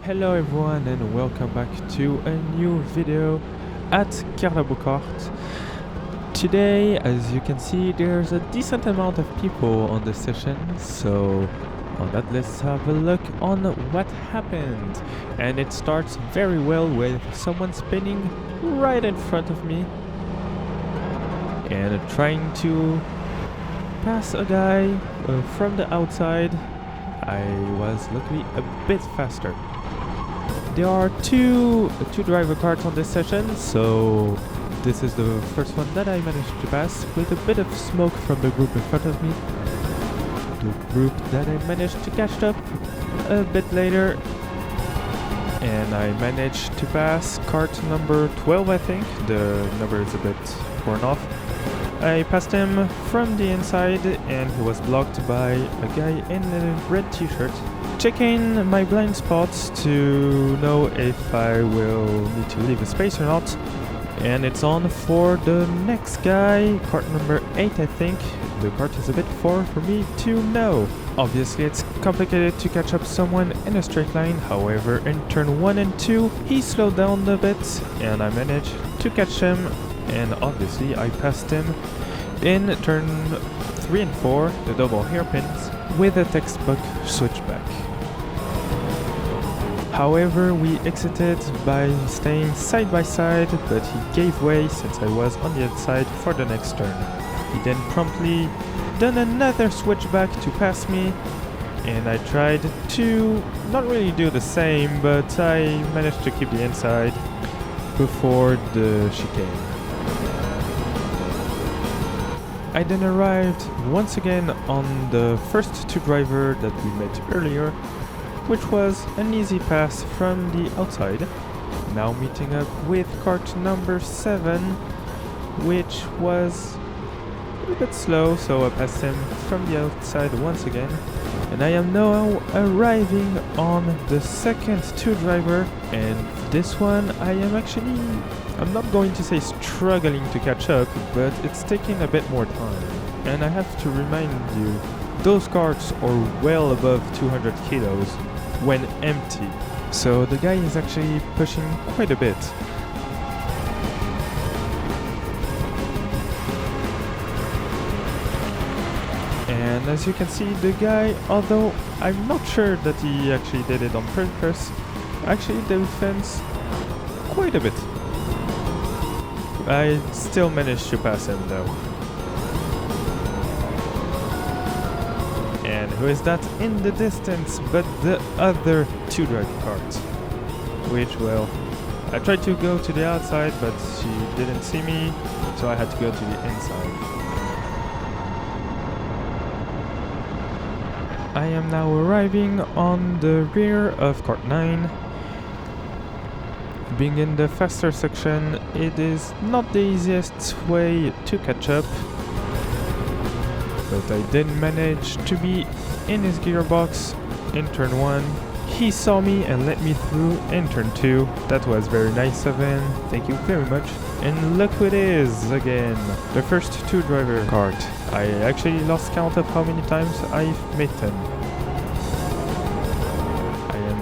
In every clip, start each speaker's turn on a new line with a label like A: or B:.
A: Hello everyone and welcome back to a new video at Kerlabo Kart. Today, as you can see, there's a decent amount of people on the session, so on that let's have a look on what happened. And it starts very well with someone spinning right in front of me and trying to pass a guy from the outside. I was luckily a bit faster. There are two driver carts on this session, so this is the first one that I managed to pass with a bit of smoke from the group in front of me. The group that I managed to catch up a bit later, and I managed to pass cart number 12, I think. The number is a bit torn off. I passed him from the inside and he was blocked by a guy in a red t-shirt. Checking my blind spots to know if I will need to leave a space or not. And it's on for the next guy, cart number 8 I think. The cart is a bit far for me to know. Obviously it's complicated to catch up someone in a straight line, however in turn 1 and 2 he slowed down a bit and I managed to catch him, and obviously I passed him in turn 3 and 4, the double hairpins, with a textbook switchback. However, we exited by staying side by side, but he gave way since I was on the outside for the next turn. He then promptly done another switchback to pass me, and I tried to not really do the same, but I managed to keep the inside before the chicane. I then arrived once again on the first two driver that we met earlier, which was an easy pass from the outside. Now meeting up with cart number 7, which was a bit slow, so I passed him from the outside once again. And I am now arriving on the second two driver, and this one I'm not going to say struggling to catch up, but it's taking a bit more time. And I have to remind you, those carts are well above 200 kilos when empty, so the guy is actually pushing quite a bit. And as you can see, the guy, although I'm not sure that he actually did it on purpose, actually defends quite a bit. I still managed to pass him though. And who is that in the distance but the other two driver carts? Which, well, I tried to go to the outside but she didn't see me, so I had to go to the inside. I am now arriving on the rear of cart 9. Being in the faster section, it is not the easiest way to catch up, but I did manage to be in his gearbox in turn 1. He saw me and let me through in turn 2. That was very nice of him, thank you very much. And look who it is again, the first two driver cart. I actually lost count of how many times I've met him.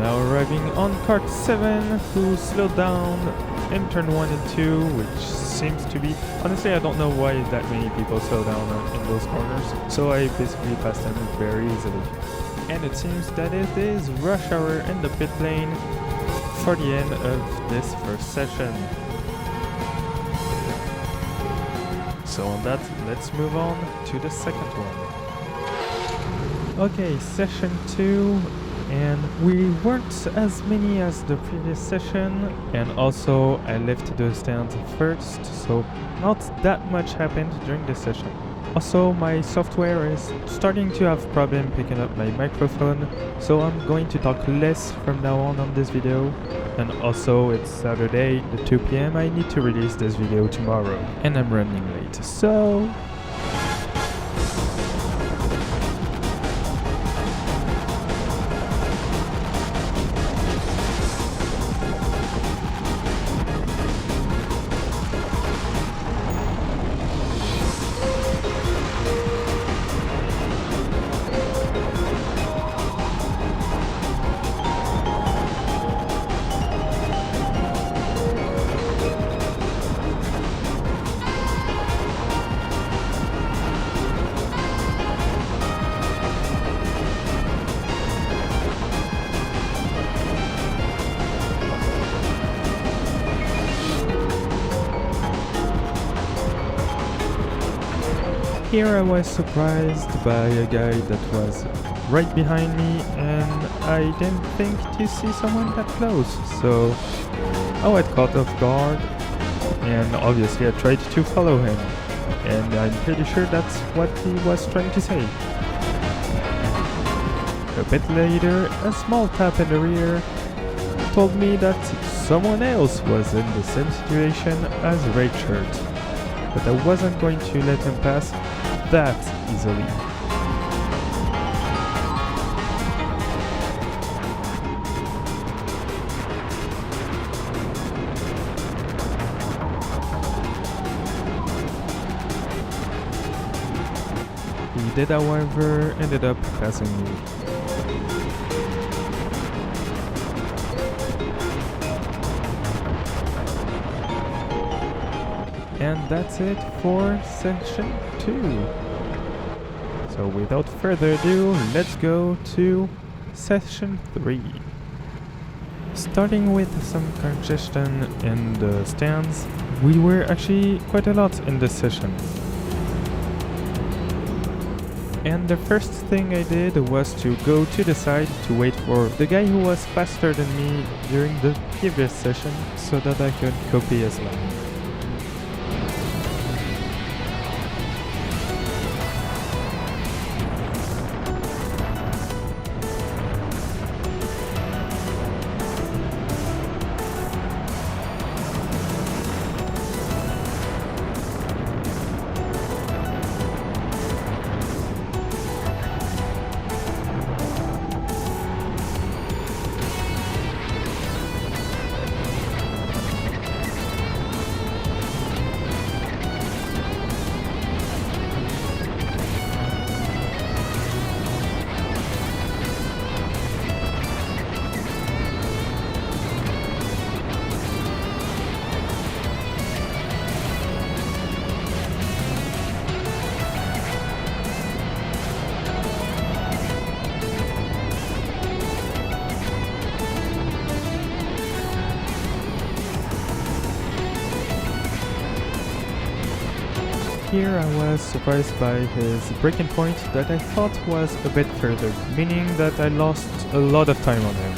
A: Now arriving on cart 7, who slowed down in turn 1 and 2, which seems to be... Honestly, I don't know why that many people slow down in those corners, so I basically passed them very easily. And it seems that it is rush hour in the pit lane for the end of this first session. So on that, let's move on to the second one. Okay, session 2. And we weren't as many as the previous session, and also I left the stand first, so not that much happened during this session. Also, my software is starting to have problem picking up my microphone, so I'm going to talk less from now on this video. And also it's Saturday at 2 PM, I need to release this video tomorrow, and I'm running late, so... Here I was surprised by a guy that was right behind me, and I didn't think to see someone that close, so I was caught off guard, and obviously I tried to follow him, and I'm pretty sure that's what he was trying to say. A bit later, a small tap in the rear told me that someone else was in the same situation as Red Shirt, but I wasn't going to let him pass that easily. He did, however, ended up passing me. And that's it for session 2. So without further ado, let's go to session 3. Starting with some congestion in the stands, we were actually quite a lot in this session. And the first thing I did was to go to the side to wait for the guy who was faster than me during the previous session so that I could copy his line. Here I was surprised by his breaking point that I thought was a bit further, meaning that I lost a lot of time on him.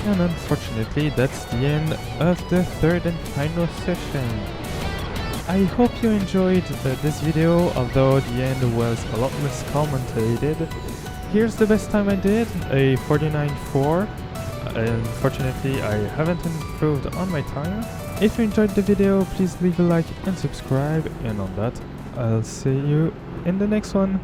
A: And unfortunately, that's the end of the third and final session. I hope you enjoyed this video, although the end was a lot less commentated. Here's the best time I did, a 49.4. Unfortunately, I haven't improved on my time. If you enjoyed the video, please leave a like and subscribe, and on that, I'll see you in the next one.